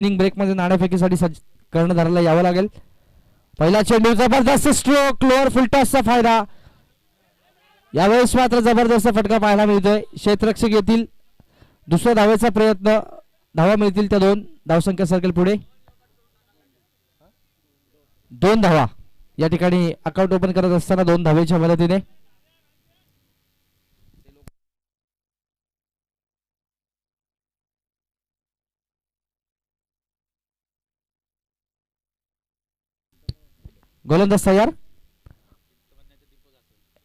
Inning break मध्ये नाणेफेकीसाठी कर्णधाराला यावं लागेल. पहिला चेंडू जबरदस्त स्ट्रोक लोअर फुलटॉसचा फायदा. यावेळेस मात्र जबरदस्त फटका पाहायला मिळतोय. क्षेत्ररक्षक येतील. दुसऱ्या धावेचा प्रयत्न. धावा मिळतील त्या 2. धावसंख्या सर्कल पुढे 2 धावा. या ठिकाणी अकाउंट ओपन करत असताना 2 धावेच्या मदतीने गोलंदाज तयार.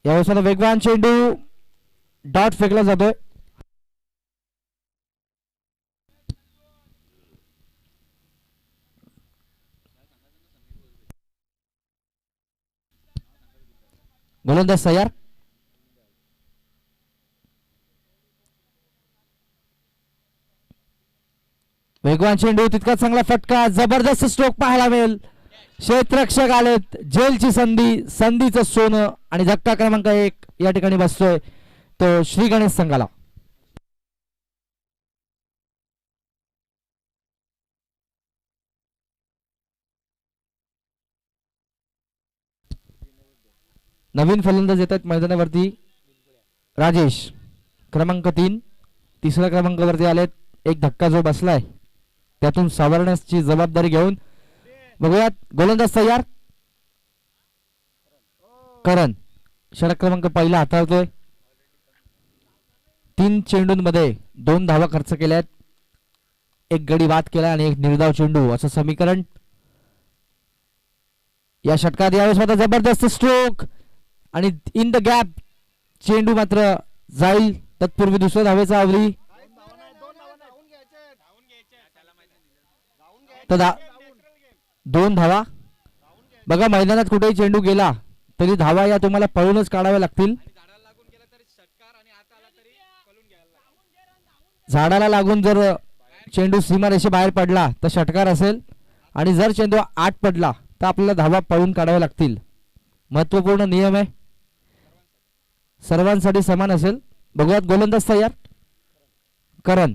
यावेळेस वेगवान चेंडू डॉट फेकला जातोय. गोलंदाज तयार. वेगवान चेंडू तितका चांगला फटका. जबरदस्त स्ट्रोक पाहायला मिळेल. क्षेत्ररक्षक आलेत. जेलची संधीचं सोनं आणि धक्का क्रमांक 1 या ठिकाणी बसतोय तो श्री गणेश संघाला. नवीन फलंदाज येतात मैदानावरती. राजेश क्रमांक 3 तिसऱ्या क्रमांकावरती आलेत. एक धक्का जो बसलाय त्यातून सावरण्याची जबाबदारी घेऊन बघूयात. गोलंदाज तयार. करण षटक क्रमांक 1 हाताळतोय. 3 चेंडूंमध्ये 2 धावा खर्च केल्यात. एक गडी बाद केला आणि एक निर्धाव चेंडू असं समीकरण या षटकात. यावेळेस स्वतः जबरदस्त स्ट्रोक आणि इन द गॅप चेंडू मात्र जाईल. तत्पूर्वी दुसऱ्या धावेचा आवरी. तर 2 धावा. बघा मैदानात कुठेही चेंडू गेला तरी धावा या तुम्हाला पळूनच काढाव्या लागतील. झाडाला लागून जर चेंडू सीमारेषे बाहेर पडला तर षटकार असेल आणि जर चेंडू आत पडला तर आपल्याला धावा पळून काढाव्या लागतील. महत्वपूर्ण नियम आहे. सर्वांसाठी समान असेल. बघूयात. गोलंदाज तयार. करण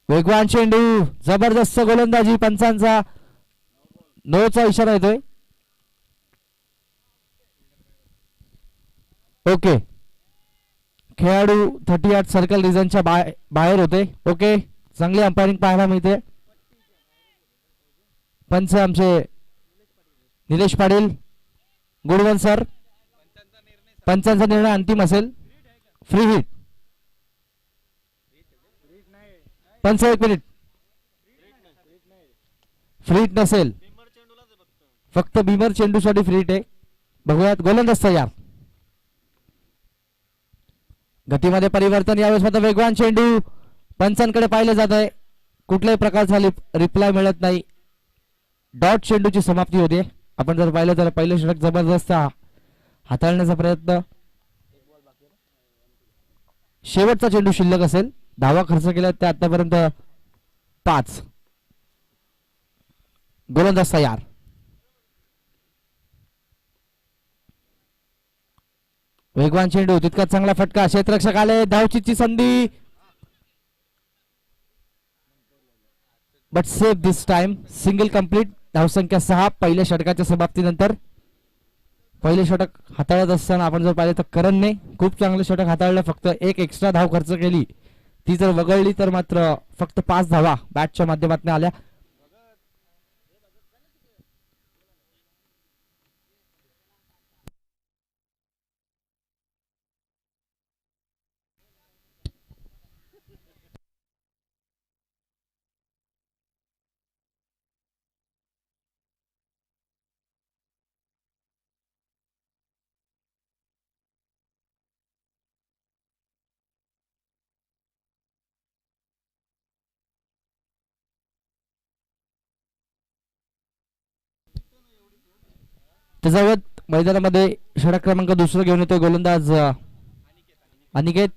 वेगवान चेंडू जबरदस्त गोलंदाजी. पंचांचा नोचा इशारा येतोय. ओके. खेळाडू 38 सर्कल रिजनच्या बाहेर होते. ओके. चांगली अंपायरिंग पाहायला मिळते. पंच आमचे Nilesh Patil. Good one sir. पंचांचा निर्णय अंतिम असेल. Free hit. पंच 1 मिनिट. फ्री हिट नसेल. फक्त बीमर चेंडूसाठी फ्री हिट आहे. बघूयात. गोलंदाज तयार. गतीमध्ये परिवर्तन. यावेळेस मात्र वेगवान चेंडू. पंचांकडे पाहिले जात आहे. कुठल्याही प्रकारचा रिप्लाय मिळत नाही. डॉट चेंडूची समाप्ती होते. आपण जर पाहिलं तर पहिले षटक जबरदस्त हाताळण्याचा प्रयत्न. शेवटचा चेंडू शिल्लक असेल. धावा खर्च केला ते आतापर्यंत 5. गोलंदाज तयार. वेगवान चेंडू तितका चांगला फटका. क्षेत्ररक्षक आले. धावचीची संधी but safe this time. Single complete. धावसंख्या 6 पहिल्या षटकाच्या समाप्तीनंतर. पहिले षटक हाताळत असताना आपण जर पाहिलं तर करणने खूप चांगले षटक हाताळलं. फक्त एक एक्स्ट्रा धाव खर्च केली. ती जर वगळली तर मात्र फक्त 5 धावा बॅटच्या माध्यमातून आल्या. त्याच्यावर मैदानामध्ये षटक क्रमांक 2 घेऊन येतोय गोलंदाज अनिकेत.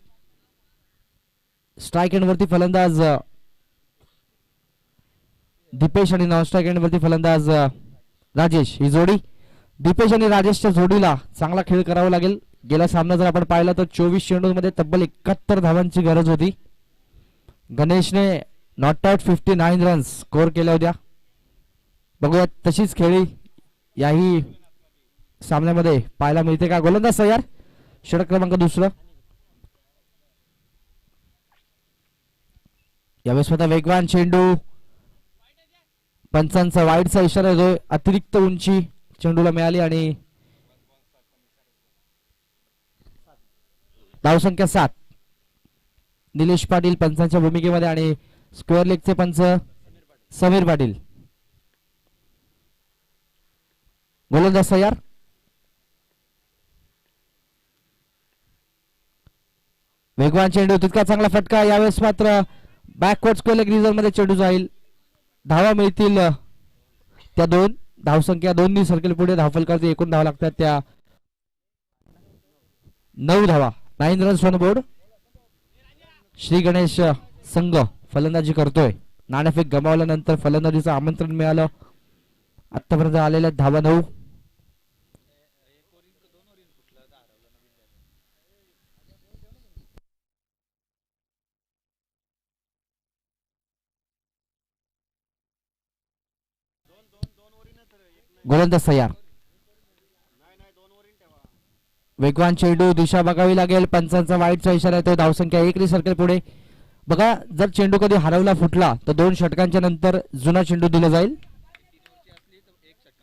स्ट्राइक एंड वरती फलंदाज दीपेश आणि नॉन स्ट्राइक एंड वरती फलंदाज राजेश. ही जोडी दीपेश आणि राजेशच्या जोडीला चांगला खेळ करावा लागेल. गेला सामना जर आपण पाहिला तर 24 चेंडूमध्ये तब्बल 71 धावांची गरज होती. गणेशने नॉट आउट 59 रन्स स्कोर केल्या होत्या. बघूया तशीच खेळी याही सामन्यामध्ये पाहायला मिळते का. गोलंदाज तयार, षटक क्रमांक दुसरं. यावेळेस स्वतः वेगवान चेंडू, पंचांचा वाईडचा इशारा येतोय. अतिरिक्त उंची चेंडूला मिळाली आणि धावसंख्या 7. निलेश पाटील पंचांच्या भूमिकेमध्ये आणि स्क्वेअर लेगचे पंच समीर पाटील. गोलंदाज तयार. वेगवान चेंडू, तितका चांगला फटका. यावेळेस मात्र बॅकवर्ड स्क्वेअर लेग रिझर्व मध्ये चेंडू जाईल. धावा मिळतील त्या 2. धावसंख्या 2 सर्कल पुढे. धावफलकावरती एकूण धावा लागतात त्या 9 धावा. 9 runs on board. Shri Ganesh संघ फलंदाजी करतोय. नाणेफेक गमावल्यानंतर फलंदाजीचं आमंत्रण मिळालं. आतापर्यंत आलेल्या धावा 9. गोलंदाज तयार. वेगवान चेंडू, दिशा बघावी लागेल. पंचांचा वाईटचा इशारा येतो. धावसंख्या 1 सर्कल पुढे. बघा जर चेंडू कधी हरवला फुटला तर 2 षटकांच्या नंतर जुना चेंडू दिला जाईल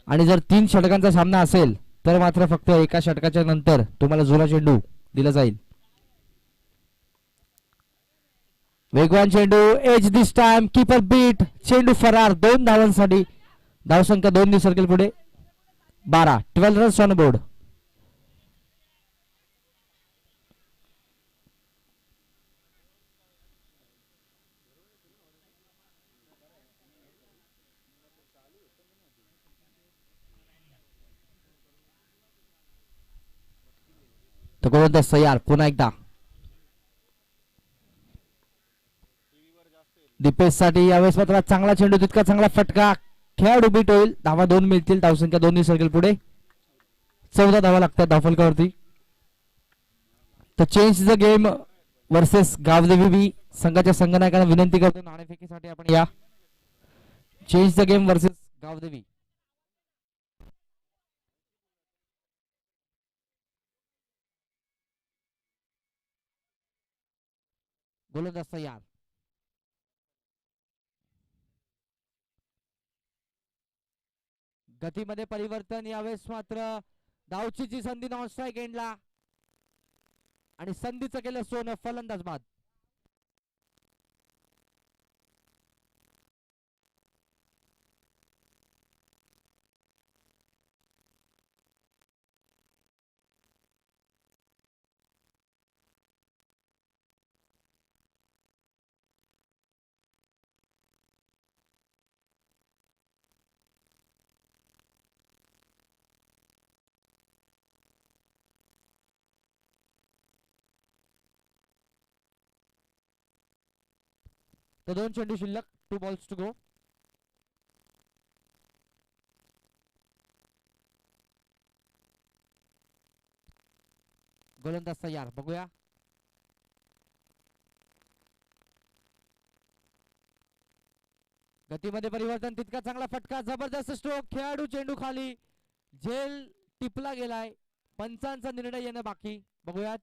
आणि जर 3 षटकांचा सामना असेल तर मात्र फक्त एका षटकाच्या नंतर तुम्हाला जुना चेंडू दिला जाईल. वेगवान चेंडू, एज दिस टाइम, कीपर बीट, चेंडू फरार. 2 धावांसाठी. धावसंख्या 2 सर्कल पुढे. 12 रन्स ऑन बोर्ड. तर गोलंदाज तयार पुन्हा एकदा. दीपेश साठी यावेळेस मात्र चांगला चेंडू, तितका चांगला फटका. खेळाडू बीट होईल. धावा 2 मिळतील. धावसंख्या 2 सर्कल पुढे. 14 धावा लागतात धावफलकावरती. तर change the game versus Gavdevi B संघाच्या संघनायकांना विनंती करतो नाणेफेकीसाठी आपण या. Change the game versus Gavdevi. गोलंदाज तयार. गतीमध्ये परिवर्तन. यावेळेस मात्र धावचीची संधी नॉन स्ट्राईक एंडला आणि संधीचं केलं सोनं. फलंदाज बाद. तर 2 चेंडू शिल्लक. 2 बॉल्स टू गो. गोलंदाज तयार. बघूया. गतीमध्ये परिवर्तन, तितका चांगला फटका. जबरदस्त स्ट्रोक. खेळाडू चेंडू खाली. झेल टिपला गेलाय. पंचांचा निर्णय येणं बाकी. बघूयात.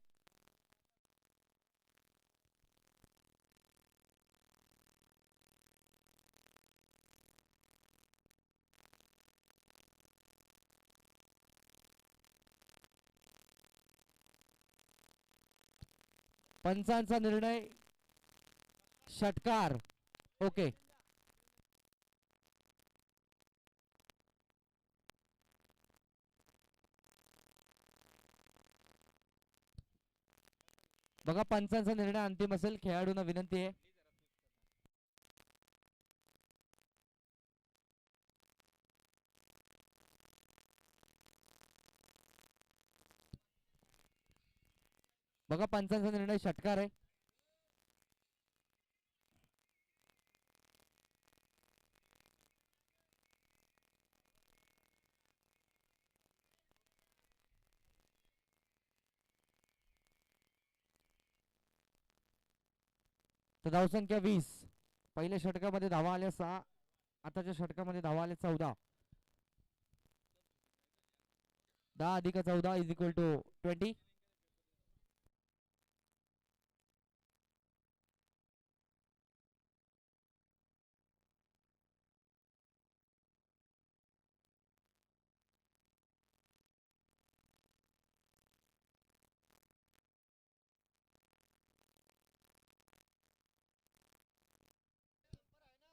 पंचांचा निर्णय षटकार. ओके. बघा पंचांचा निर्णय अंतिम असेल. खेळाडूंना विनंती आहे. बघा पंचांचा निर्णय षटकार आहे. तर धावसंख्या 20. पहिल्या षटकामध्ये धावा आल्या 6, आताच्या षटकामध्ये धावा आल्या 14. 10 अधिक 14 इज इक्वल टू 20.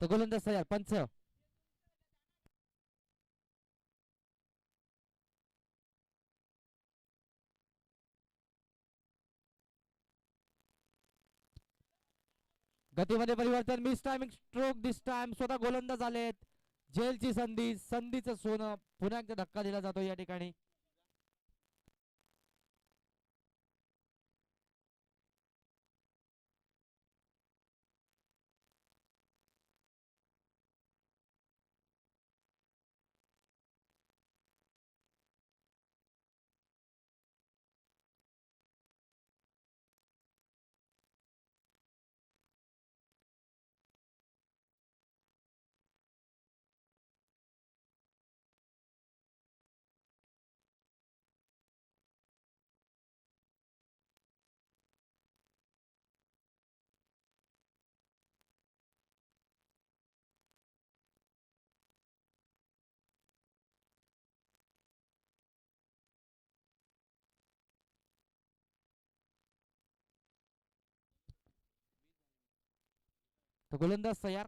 तर गोलंदाज तयार. पंच. गतीमध्ये परिवर्तन. मिस टायमिंग स्ट्रोक दिस टाइम. स्वतः गोलंदाज आलेत. जेलची संधी, संधीचं सोनं. पुन्हा एकदा धक्का दिला जातो या ठिकाणी. तर गोलंदाज तयार.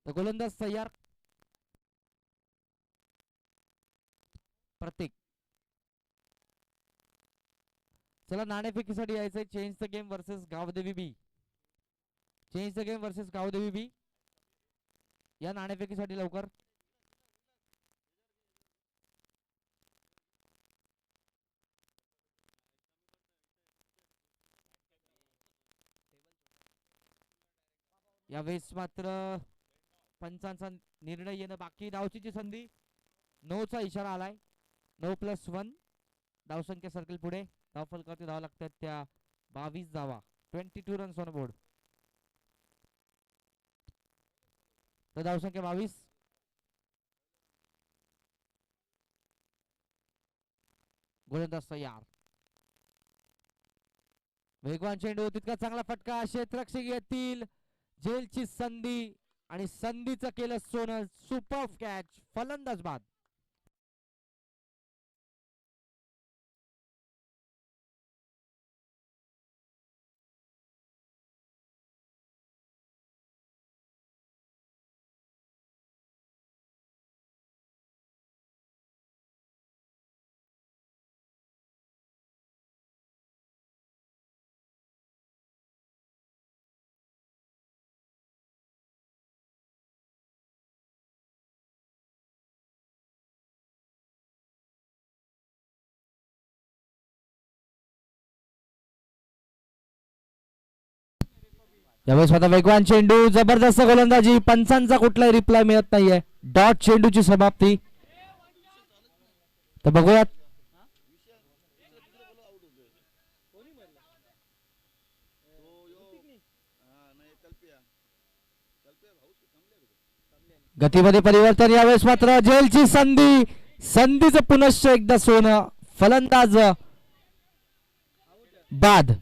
तर गोलंदाज तयार. प्रत्येक. चला नाणेफेकीसाठी यायचंय. Change the game versus Gavdevi B. Change the game versus Gavdevi B. या नाणेफेकीसाठी लवकर. यावेळेस मात्र पंचांचा निर्णय येणं बाकी. धावचीची संधी. 9 चा इशारा आलाय. 9+1. धावसंख्या सर्कल पुढे. धावफलकावरती धावा लागतात त्या 22 धावा. 22 रन्स ऑन बोर्ड. तर धावसंख्या 22. गोलंदाज तयार. वेगवान चेंडू. तितका चांगला फटका. क्षेत्ररक्षक येतील. जेलची संधी आणि संधीचं केलं सोनं. Super catch. फलंदाज बाद. यावेळेस स्वतः वेगवान चेंडू. जबरदस्त गोलंदाजी. पंचांचा कुठलाही रिप्लाय मिळत नाहीये. डॉट चेंडूची समाप्ती. तर बघूयात. गतीमध्ये परिवर्तन. यावेळेस मात्र जेलची संधी. संधीचं पुनश्च एकदा सोनं. फलंदाज बाद.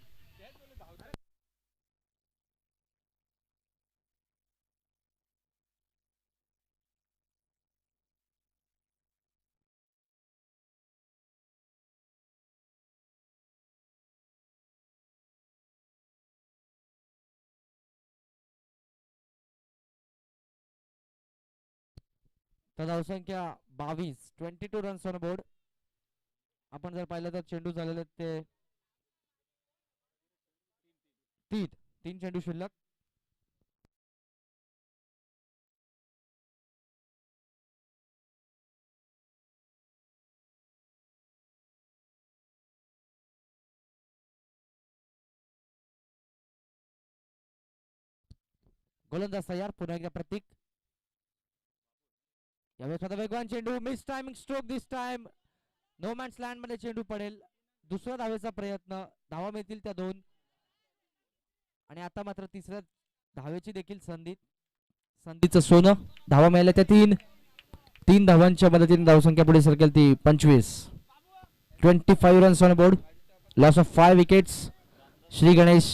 तर धावसंख्या 22. 22 रन्स ऑन बोर्ड. आपण जर पाहिलं तर चेंडू झालेले ते 3 चेंडू शिल्लक. गोलंदाज तयार. पुन्हा एकदा प्रतीक. यावेळेस आता वेगवान चेंडू. मिस टायमिंग स्ट्रोक दिस टाइम. नो मॅन्स लँड मध्ये चेंडू पडेल. दुसऱ्या धावेचा प्रयत्न, धावा मिळतील त्या 2 आणि आता मात्र तिसऱ्या धावेची देखील संधीचं सोनं. धावा मिळाल्या त्या 3 धावांच्या मदतीने धावसंख्या पुढे सरकेल ती 25 runs on board. Loss of 5 wickets. Shri Ganesh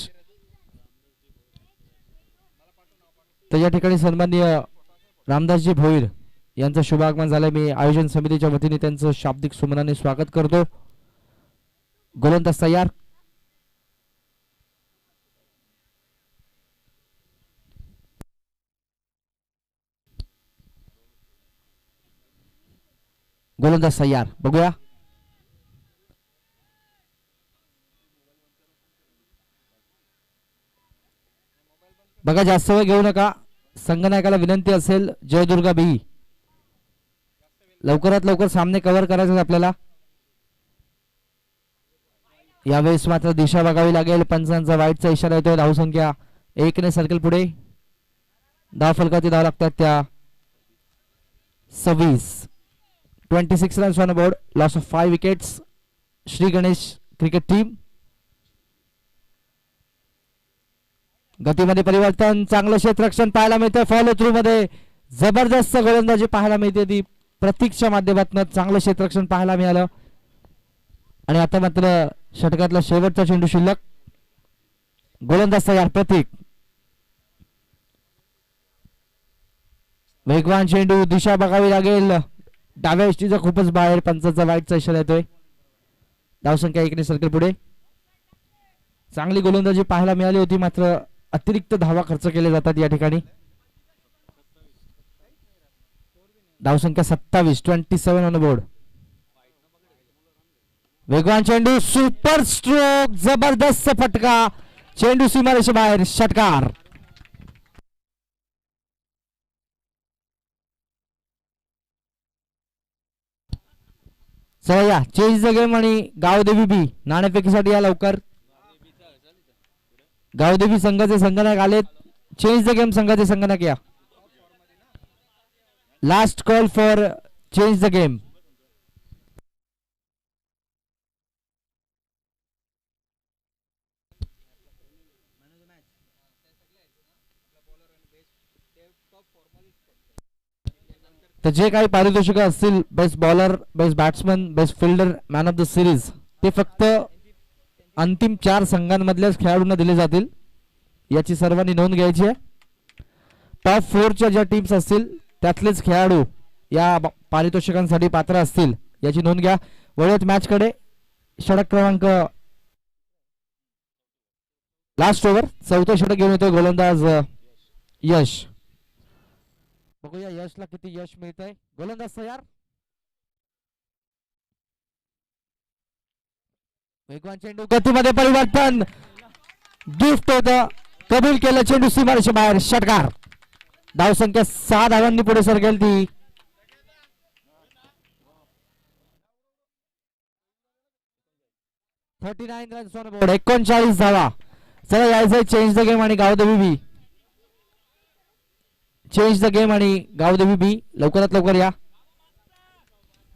तर या ठिकाणी सन्माननीय रामदासजी भोईर यांचं शुभ आगमन झालं. मी आयोजन समितीच्या वतीने त्यांचं शाब्दिक सुमनाने स्वागत करतो. गोलंदाज तयार. गोलंदाज तयार. बघूया बघा, जास्त वेळ घेऊ नका. संगनायकाला विनंती असेल, जयदुर्गा बी लवकरात लवकर सामने कव्हर करायचे आपल्याला. यावेळेस मात्र दिशा बघावी लागेल. पंचांचा वाईटचा इशारा येतोय. धावसंख्या 1 ने सर्कल पुढे. धाव फलकाची धाव लागतात त्या 26 runs on board. Loss of 5 wickets. Shri Ganesh cricket team. गतीमध्ये परिवर्तन, चांगलं क्षेत्ररक्षण पाहायला मिळतं. फॉलो थ्रू मध्ये जबरदस्त गोलंदाजी पाहायला मिळते ती प्रतीकच्या माध्यमातून. चांगलं क्षेत्ररक्षण पाहायला मिळालं आणि आता मात्र षटकातला शेवटचा चेंडू शिल्लक. गोलंदाज तयार. प्रतीक. वेगवान चेंडू. दिशा बघावी लागेल. डाव्या यष्टीचा खूपच बाहेर. पंचाचा वाईटचा इशारा येतोय. धावसंख्या 1 ने सर्कल पुढे. चांगली गोलंदाजी पाहायला मिळाली होती, मात्र अतिरिक्त धावा खर्च केले जातात या ठिकाणी. धावसंख्या 27 ऑन बोर्ड. वेगवान चेंडू. Super stroke. जबरदस्त फटका. चेंडू सीमारेषे बाहेर. षटकार. चला या चेंज द गेम आणि गावदेवी बी नाणेफेकीसाठी या लवकर. गावदेवी संघाचे संगणक आले. चेंज द गेम संघाचे संगणक या. Last call for change the game. तर जे काही पारितोषिक असतील, best bowler, best batsman, best fielder, man of the series, ते फक्त अंतिम 4 संघांमधल्याच खेळाडूंना दिले जातील. याची सर्वांनी नोंद घ्यायची आहे. टॉप 4च्या ज्या टीम्स असतील त्यातलेच खेळाडू या पारितोषिकांसाठी पात्र असतील, याची नोंद घ्या. वळूयात मॅच कडे. षटक क्रमांक लास्ट ओव्हर. 4थं षटक घेऊन येतोय गोलंदाज यश. बघूया यशला किती यश मिळतंय. गोलंदाज तयार. वेगवान चेंडू. गतीमध्ये परिवर्तन. गिफ्ट होतं. कबूल केलं. चेंडू सीमारेषे बाहेर. षटकार. धावसंख्या 6 धावांनी पुढे सरकेल ती 39 रन्स ऑन बोर्ड. 39 धावा. चला यायचंय चेंज द गेम आणि Gavdevi B. Change the game आणि गावदेवी बी लवकरात लवकर या.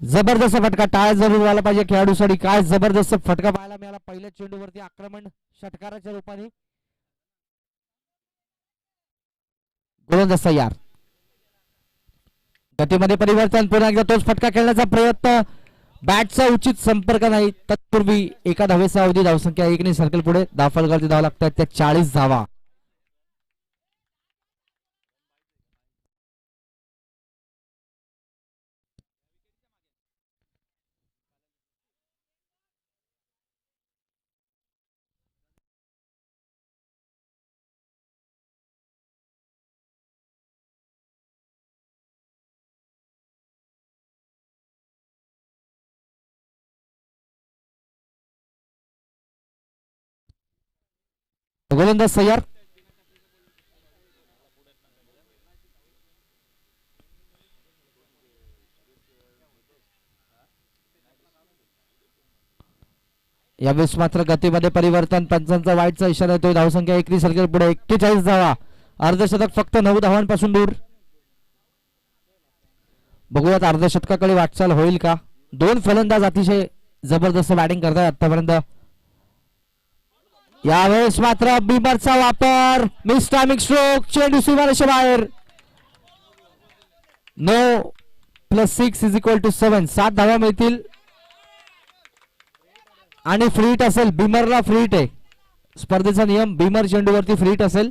जबरदस्त फटका. टाळ्या जरूर व्हायला पाहिजे खेळाडूसाठी. काय जबरदस्त फटका पाहायला मिळाला. पहिल्या चेंडूवरती आक्रमण षटकाराच्या रूपाने. गोलंदाज तयार. गतीमध्ये परिवर्तन. पुन्हा एकदा तोच फटका खेळण्याचा प्रयत्न. बॅटचा उचित संपर्क नाही. तत्पूर्वी एका धावेचा अवधी. धावसंख्या 1 ने सर्कल पुढे. धावफलकावरती धावा लागतात त्या 40 धावा. गोलंदाज तयार. यावेळेस मात्र गतीमध्ये परिवर्तन. पंचांचा वाईटचा इशारा येतोय. धावसंख्या 1 ने सर्कल पुढे. 41 धावा. अर्धशतक फक्त 9 धावांपासून दूर. बघूयात अर्धशतकाकडे वाटचाल होईल का. 2 फलंदाज अतिशय जबरदस्त बॅटिंग करताय आतापर्यंत. यावेळेस मात्र बिमरचा वापर, मिस टायमिंग स्ट्रोक, चेंडू सीमारेषे बाहेर. 9+6 = 7. 7 धावा मिळतील आणि फ्री हिट असेल. बिमरला फ्री हिट आहे. स्पर्धेचा नियम, बिमर चेंडूवरती फ्री हिट असेल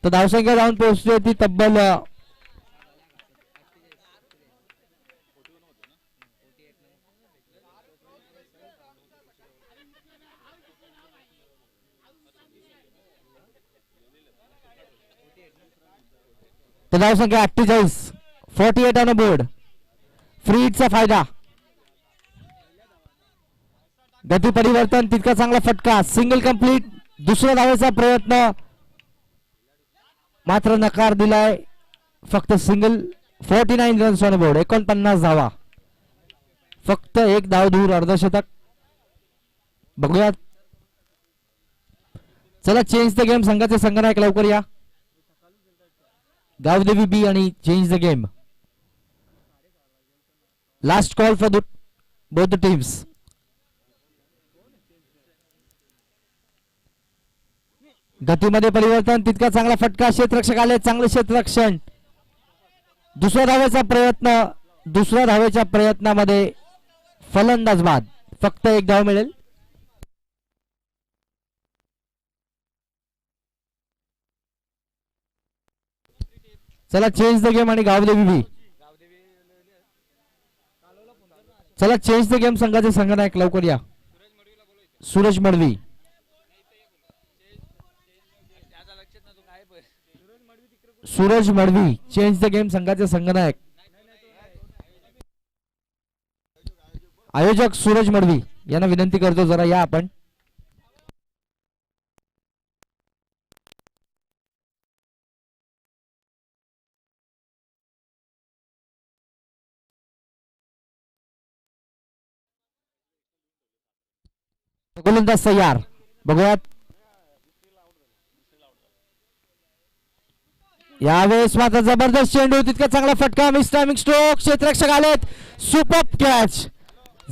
तर धावसंख्या जाऊन पोहोचते ती तब्बल 48. 48 ऑन बोर्ड. फ्री हिटचा फायदा. गती परिवर्तन, तितका चांगला फटका. Single complete. दुसऱ्या धावेचा प्रयत्न मात्र नकार दिलाय. फक्त सिंगल. 49 runs on board. 49 धावा. फक्त एक धाव दूर, अर्धशतक. बघूयात. चला चेंज द गेम. संघाचे संघनायक लवकर या. गावदेवी बी आणि change the game. Last call for both the teams. गतीमध्ये परिवर्तन, तितका चांगला फटका. क्षेत्ररक्षक आले, चांगले क्षेत्ररक्षण. दुसऱ्या धावेच्या प्रयत्नामध्ये फलंदाज बाद. फक्त एक धाव मिळेल. चला चेंज द गेम आणि गावदेवी बी. चला चेंज द गेम. संघाचे संघनायक लवकर या. Suraj Madavi. Suraj Madavi change the game. संघाचे संघनायक. आयोजक सूरज मडवी यांना विनंती करतो, जरा या आपण. गोलंदाज तयार. बघूयात. यावेळेस मात्र जबरदस्त चेंडू, तितका चांगला फटका. Miss timing stroke. क्षेत्ररक्षक आलेत. Super catch.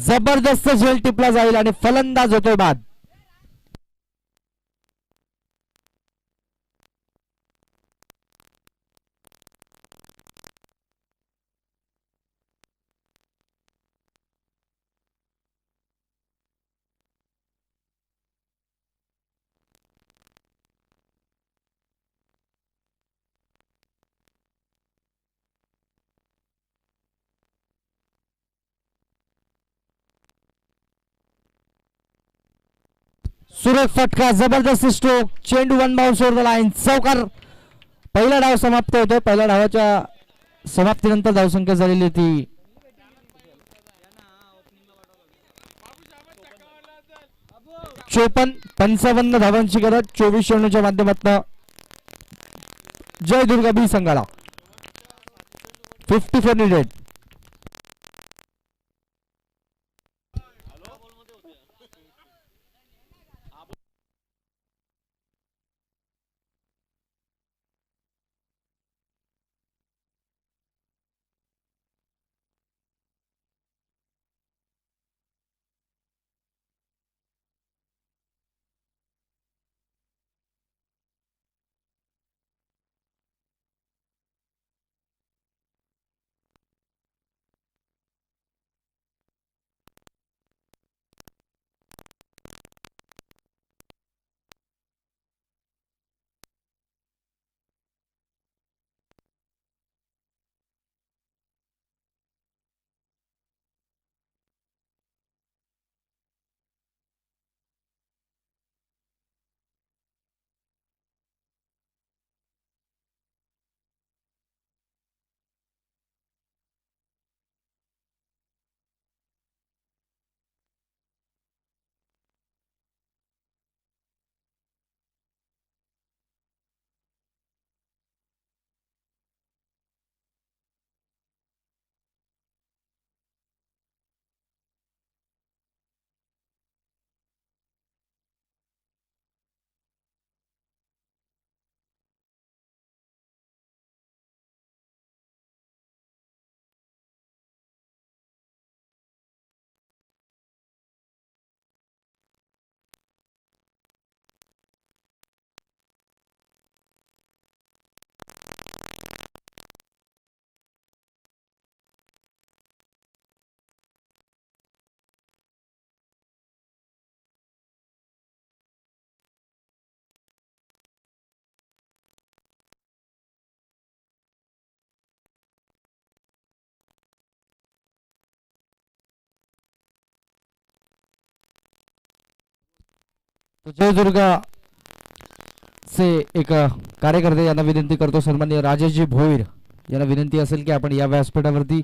जबरदस्त झेल टिपला जाईल आणि फलंदाज होतो बाद. सुरेख फटका, जबरदस्त स्ट्रोक. चेंडू one bounce over the line. चौकार. पहिला डाव समाप्त होतो. पहिल्या डावाच्या समाप्तीनंतर धावसंख्या झालेली होती 54. 55 धावांची गरज 24 चेंडूच्या माध्यमातून जय दुर्गा बी संघाला. 54 नीडेड. जयदुर्ग चे एक कार्यकर्ते यांना विनंती करतो, सन्माननीय राजेशजी भोईर यांना विनंती असेल की आपण या व्यासपीठावरती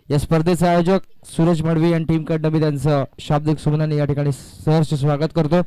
या स्पर्धेचे आयोजक सूरज मडवी आणि टीम कडनं मी त्यांचं शाब्दिक सुमनाने या ठिकाणी सहर्ष स्वागत करतो.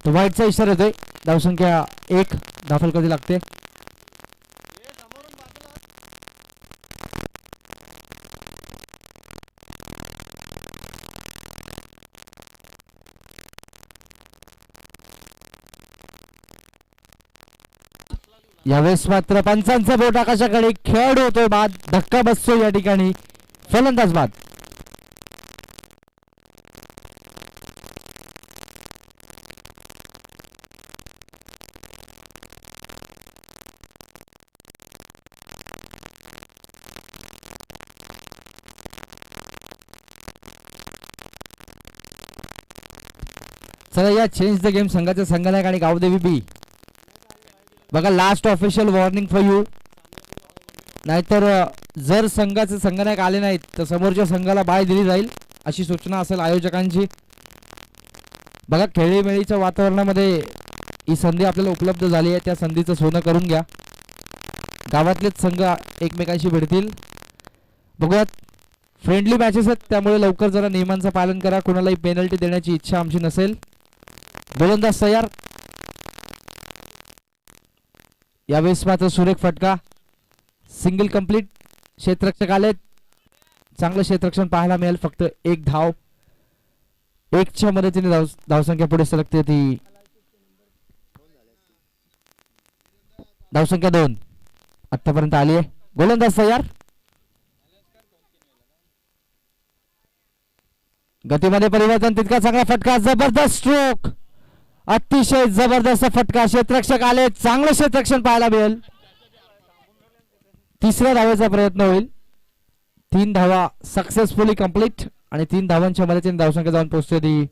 तो वाईटचा इशारा येतोय. धावसंख्या 1. धाफल कधी लागते? यावेळेस मात्र पंचांचा बोट आकाशाकडे, खेळाडू होतोय बाद, धक्का बसतो या ठिकाणी, फलंदाज बाद. चला या चेंज द गेम संघाचे संघनायक आणि गावदेवी बी बघा, last official warning for you. नाहीतर जर संघाचे संघनायक आले नाहीत तर समोरच्या संघाला बाय दिली जाईल अशी सूचना असेल आयोजकांची. बघा, खेळीमेळीच्या वातावरणामध्ये ही संधी आपल्याला उपलब्ध झाली आहे, त्या संधीचं सोनं करून घ्या. गावातलेच संघ एकमेकांशी भिडतील. बघूयात, फ्रेंडली मॅचेस आहेत त्यामुळे लवकर जरा नियमांचं पालन करा. कोणालाही पेनल्टी देण्याची इच्छा आमची नसेल. गोलंदाज तयार. यावेळेस मात्र सुरेख फटका, सिंगल कंप्लीट. क्षेत्ररक्षक आले, चांगलं क्षेत्ररक्षण पाहायला मिळेल. फक्त 1 धाव, 1च्या मदतीने धावसंख्या पुढे सरकते. ती धावसंख्या 2 आतापर्यंत आली आहे. गोलंदाज तयार. गतीमध्ये परिवर्तन, तितका चांगला फटका, जबरदस्त स्ट्रोक, अतिशय जबरदस्त फटका. क्षेत्ररक्षक आले, चांगलं क्षेत्ररक्षण पाहायला मिळेल. 3ऱ्या धावेचा प्रयत्न होईल. 3 धावा सक्सेसफुली कंप्लीट आणि 3 धावांच्या मदतीने धावसंख्या जाऊन पोहोचते ती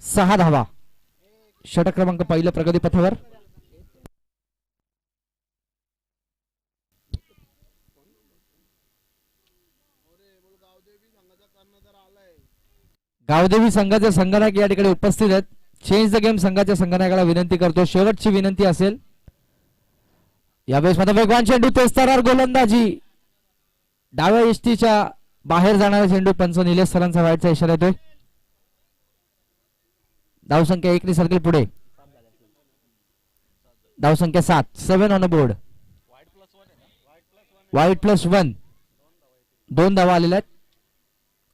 6 धावा. षटक क्रमांक 1 प्रगती पथावर. गावदेवी संघाचे संघनायक या ठिकाणी उपस्थित आहेत. चेंज द गेम संघाच्या संघनायकाला विनंती करतो, शेवटची विनंती असेल. यावेळेस मात्र वेगवान चेंडू, तेस्तारार गोलंदाजी, डाव्या यष्टीच्या बाहेर जाणारा चेंडू. पंच निलेश सरांचा वाईटचा इशारा येतोय. धावसंख्या 1 सर्कल पुढे. धावसंख्या 7. 7 ऑन बोर्ड. वाईट प्लस 1. 2 धावा आलेल्या आहेत.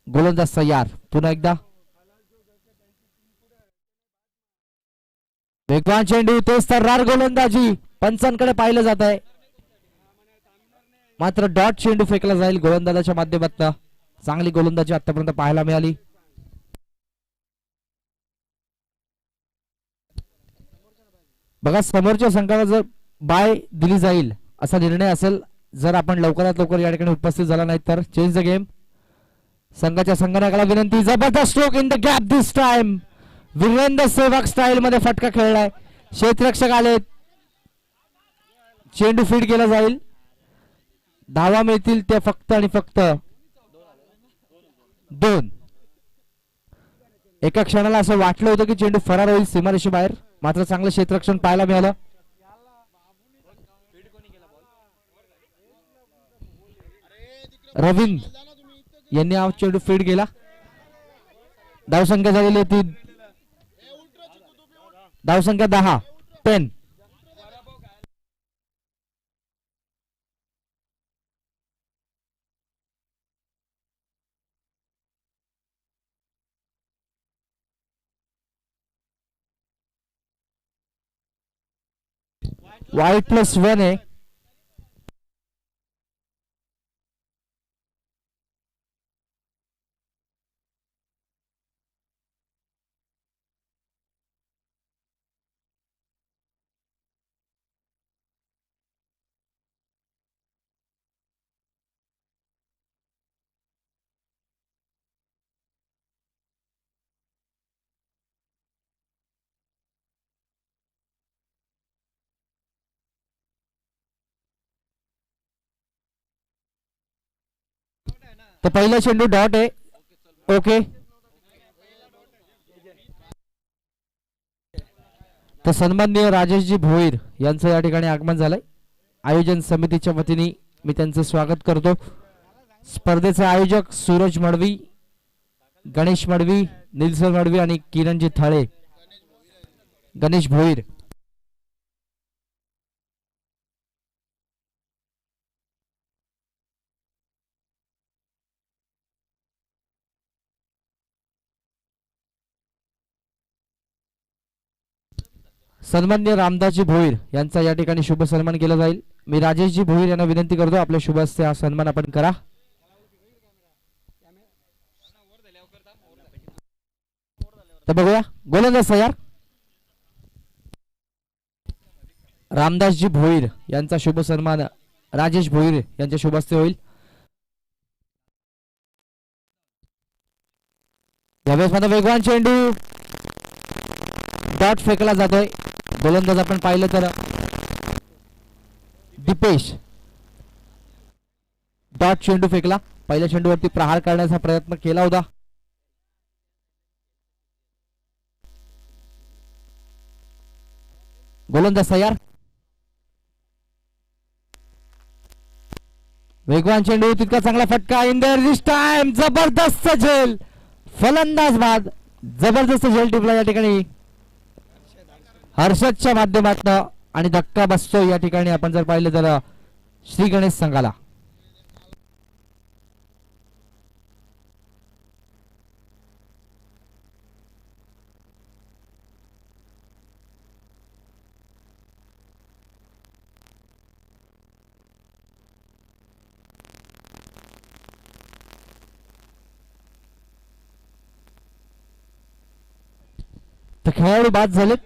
गोलंदाज तयार. पुन्हा एकदा वेगवान चेंडू, तेस्तारार गोलंदाजी. पंचांकडे पाहिलं जात आहे, मात्र डॉट चेंडू फेकला जाईल गोलंदाजाच्या माध्यमातून. चांगली गोलंदाजी आतापर्यंत पाहायला मिळाली. बघा, समोरच्या संघाला जर बाय दिली जाईल असा निर्णय असेल जर आपण लवकरात लवकर या ठिकाणी उपस्थित झाला नाही तर. Change the game. संघाच्या संगणकाला विनंती. जबरदस्त stroke in the gap this time. Virender Sehwag style मध्ये फटका खेळलाय. क्षेत्ररक्षक आलेत. चेंडू फीड केला जाईल. धावा मिळतील ते फक्त आणि फक्त 2. एका क्षणाला असं वाटलं होतं की चेंडू फरार होईल सीमारेषेबाहेर, मात्र चांगलं क्षेत्ररक्षण पाहायला मिळालं. रवींद्र यांनी हा चेंडू फीड केला. धावसंख्या झालेली होती धावसंख्या 10. वाईट +1 आहे. तर पहिला चेंडू डॉट आहे. ओके. तर सन्माननीय राजेशजी भोईर यांचं या ठिकाणी आगमन झालंय. आयोजन समितीच्या वतीने मी त्यांचं स्वागत करतो. स्पर्धेचे आयोजक सूरज मडवी, गणेश मडवी, निलसन मडवी आणि किरणजी थाळे, गणेश भोईर. सन्माननीय रामदासजी भोईर यांचा या ठिकाणी शुभ सन्मान केला जाईल. मी राजेशजी भोईर यांना विनंती करतो आपल्या शुभ हस्ते हा सन्मान आपण करा. तर बघूया गोलंदाज तयार. रामदासजी भोईर यांचा शुभ सन्मान राजेश भोईर यांच्या शुभ हस्ते होईल. यावेळेस माझा वेगवान चेंडू डॉट फेकला जातोय. गोलंदाज आपण पाहिलं तर दीपेश डॉट चेंडू फेकला. पहिल्या चेंडूवरती प्रहार करण्याचा प्रयत्न केला होता. गोलंदाज तयार. वेगवान चेंडू तितका चांगला फटका. In their this time. जबरदस्त झेल. फलंदाज बाद. जबरदस्त झेल टिपला या ठिकाणी हर्षदच्या माध्यमातून आणि धक्का बसतो या ठिकाणी आपण जर पाहिलं तर श्री गणेश संघाला. तर खेळाडू बाद झालेत.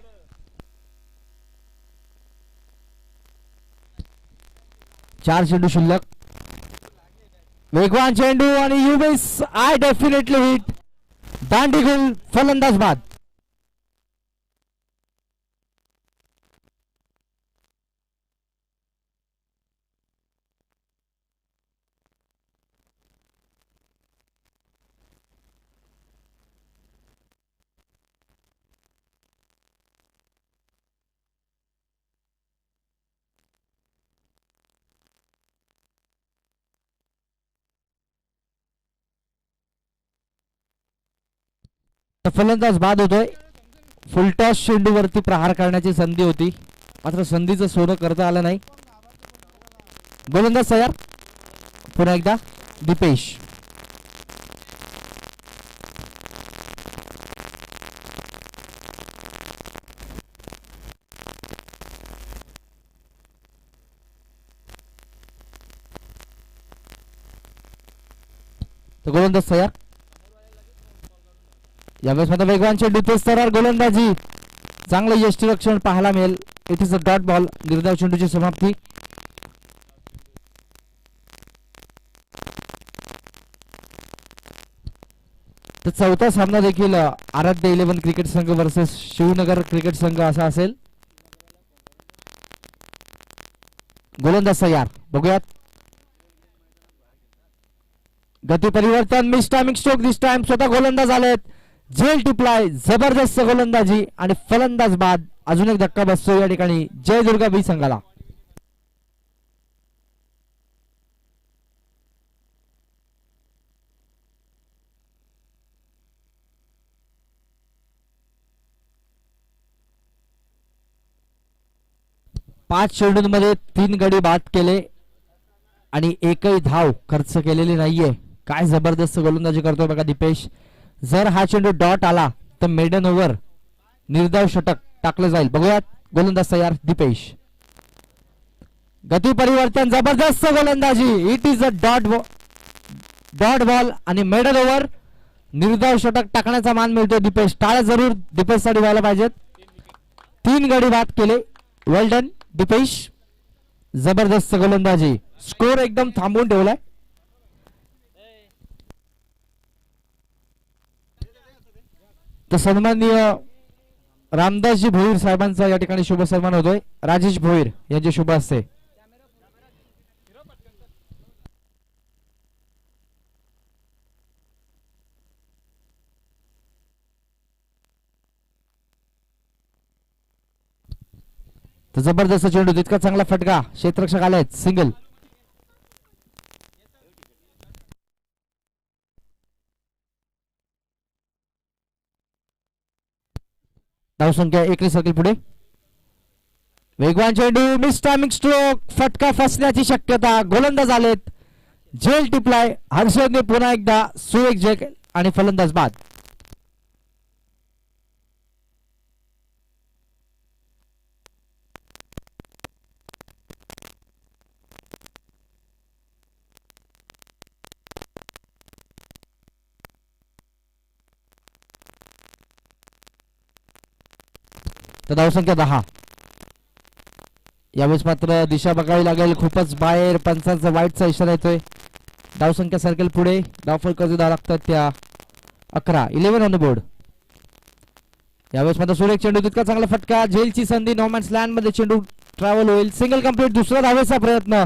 चार चेंडू शिल्लक. वेगवान चेंडू आणि you miss. I definitely hit. दांडीगुल. फलंदाज बाद. तर फलंदाज बाद होतोय. फुलटॉस चेंडूवरती प्रहार करण्याची संधी होती, मात्र संधीचं सोनं करता आलं नाही. गोलंदाज तयार. पुन्हा एकदा दीपेश. तर गोलंदाज तयार. यावेळेस माझा वेगवान चेंडू तेच तयार. गोलंदाजी. चांगलं यष्टीरक्षण पाहायला मिळेल. It is a dot ball. निर्धाव चेंडूची समाप्ती. तर चौथा सामना देखील आराध्य 11 क्रिकेट संघ वर्सेस शिवनगर क्रिकेट संघ असा असेल. गोलंदाज तयार, बघूयात. गती परिवर्तन, मिस टायमिंग स्ट्रोक. दिस टाइम स्वतः गोलंदाज आलेत. झेल टिपलाय, जबरदस्त गोलंदाजी आणि फलंदाज बाद. अजून एक धक्का बसतो या ठिकाणी जयदुर्गा बी संघाला. पाच चेंडूंमध्ये 3 गडी बाद केले आणि एकही धाव खर्च केलेली नाहीये. काय जबरदस्त गोलंदाजी करतोय बघा दीपेश. जर हा चेंडू डॉट आला तर मेडन ओव्हर निर्धाव षटक टाकलं जाईल. बघूयात. गोलंदाज तयार दीपेश. गती परिवर्तन, जबरदस्त गोलंदाजी. It is a dot ball आणि मेडल ओव्हर निर्धाव षटक टाकण्याचा मान मिळतो दीपेश. टाळ्या जरूर दीपेश साठी व्हायला पाहिजेत. 3 गडी बाद केले. वेल डन दीपेश. जबरदस्त गोलंदाजी. स्कोर एकदम थांबवून ठेवलाय. तर सन्माननीय रामदासजी भोईर साहेबांचा या ठिकाणी शुभ सन्मान होतोय. राजेश भोईर यांचे शुभ असते. तर जबरदस्त चेंडू, तितका चांगला फटका. क्षेत्ररक्षक आलेत. सिंगल. धावसंख्या 1 सर्कल पुढे. वेगवान चेंडू, मिस टायमिंग स्ट्रोक. फटका फसण्याची शक्यता. गोलंदाज आलेत. झेल टिपलाय. हर्षदने पुन्हा एकदा सुरेख झेल आणि फलंदाज बाद. तर धावसंख्या 10. यावेळेस मात्र दिशा बघावी लागेल. खूपच बाहेर. पंचांचा वाईटचा इशारा येतोय. धावसंख्या सर्कल पुढे. धावफल कर्ज धाव लागतात त्या 11. 11 ऑन द बोर्ड. यावेळेस मात्र सुरेख चेंडू, तितका चांगला फटका. झेलची संधी. नॉमॅन्स लँड मध्ये चेंडू ट्रॅव्हल होईल. Single complete. दुसरा धावेचा प्रयत्न.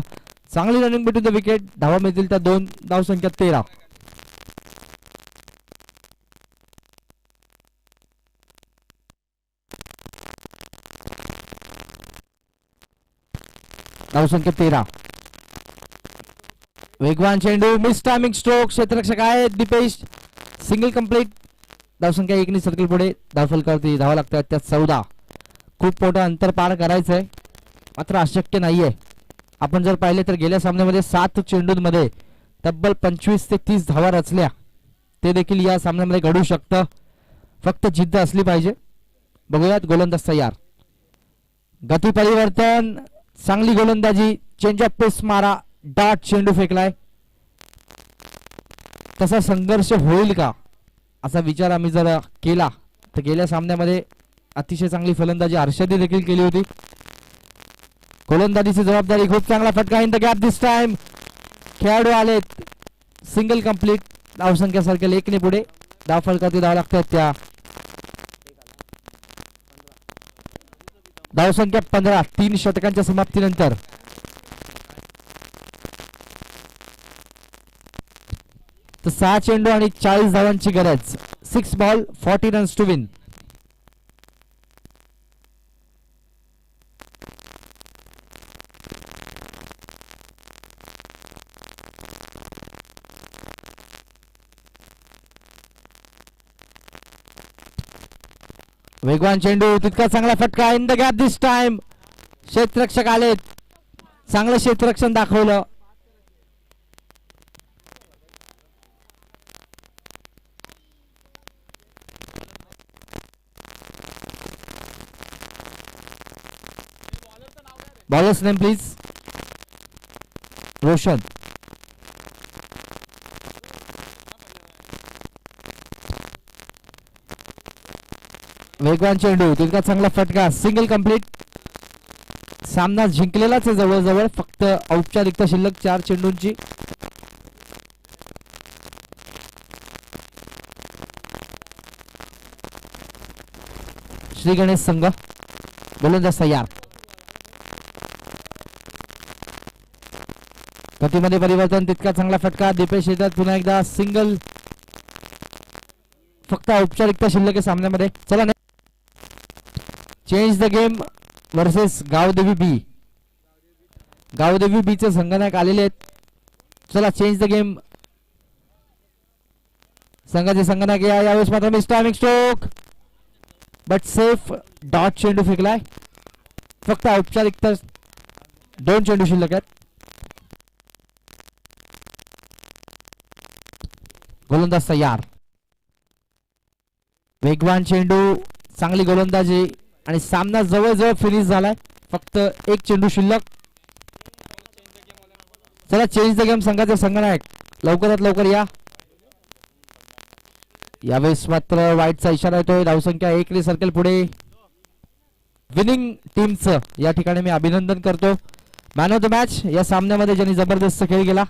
चांगली रनिंग बिटवीन द विकेट. धावा मिळतील त्या 2. धावसंख्या 13. धावसंख्या 13. वेगवान चेंडू, मिस टायमिंग स्ट्रोक. क्षेत्ररक्षक आहे दीपेश. Single complete. धावसंख्या 1 सर्कल पुढे. धावफल करती धावा लागतात त्या 14. खूप मोठं अंतर पार करायचंय, मात्र अशक्य नाहीये. आपण जर पाहिले तर गेल्या सामन्यामध्ये 7 चेंडूंमध्ये तब्बल 25 ते 30 धावा रचल्या. ते देखील या सामन्यामध्ये घडू शकतं. फक्त जिद्द असली पाहिजे. बघूयात. गोलंदाज तयार. गती परिवर्तन, चांगली गोलंदाजी. चेंज ऑफ पेस मारा. डॉट चेंडू फेकलाय. तसा संघर्ष होईल का असा विचार आम्ही जर केला तर गेल्या सामन्यामध्ये अतिशय चांगली फलंदाजी हर्षदी देखील केली होती. गोलंदाजीची जबाबदारी. खूप चांगला फटका. In the gap this time. खेळाडू आलेत. Single complete. धावसंख्या सर्कल 1 ने पुढे. धावफल करती धावा लागतात त्या. धावसंख्या 15. 3 षटकांच्या समाप्तीनंतर. तर 6 चेंडू आणि 40 धावांची गरज. 6 बॉल 40 रन्स टू विन. वेगवान चेंडू, तितका चांगला फटका. In the gap this time. क्षेत्ररक्षक आलेत. चांगलं क्षेत्ररक्षण दाखवलं. Bowlers name please. रोशन. वेगवान चेंडू, तितका चांगला फटका. Single complete. सामना जिंकलेलाच आहे जवळजवळ. फक्त औपचारिकता शिल्लक 4 चेंडूंची. श्री गणेश संघ. गोलंदाज तयार. गतीमध्ये परिवर्तन, तितका चांगला फटका. दीपेश येतात पुन्हा एकदा. सिंगल. फक्त औपचारिकता शिल्लक आहे सामन्यामध्ये. चला change the game versus Gavdevi B. Gavdevi B चे संघनायक आलेले आहेत. चला चेंज द गेम. संघाचे संघनायक यावेळेस मात्र miss timing stroke but safe. Dot चेंडू फेकलाय. फक्त औपचारिकता 2 चेंडू शिल्लक आहेत. गोलंदाज तयार. वेगवान चेंडू, चांगली गोलंदाजी आणि सामना जवळजवळ फिनिश झालाय. फक्त 1 चेंडू शिल्लक. चला चेंज द गेम. संघाचे संघनायक लवकरात लवकर या. यावेळेस मात्र वाईटचा इशारा येतोय. धावसंख्या 1 ने सर्कल पुढे. विनिंग टीमचं या ठिकाणी मी अभिनंदन करतो. मॅन ऑफ द मॅच या सामन्यामध्ये ज्यांनी जबरदस्त खेळ केला.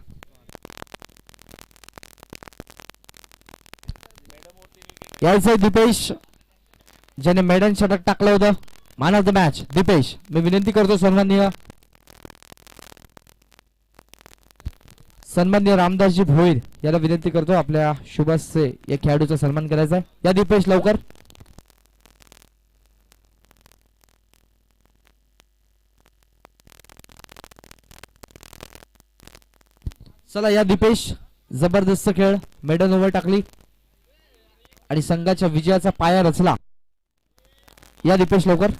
यायचं दीपेश ज्याने मेडन षटक टाकलं होतं. Man of the match Deepesh. मी विनंती करतो सन्माननीय रामदासजी भोईर याला विनंती करतो आपल्या शुभस्य या खेळाडूचा सन्मान करायचा आहे. या दीपेश लवकर. चला या दीपेश. जबरदस्त खेळ. मेडन ओव्हर टाकली आणि संघाच्या विजयाचा पाया रचला. या दीपेश लवकर.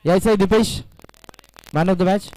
यायचं आहे Deepesh. Man of the match.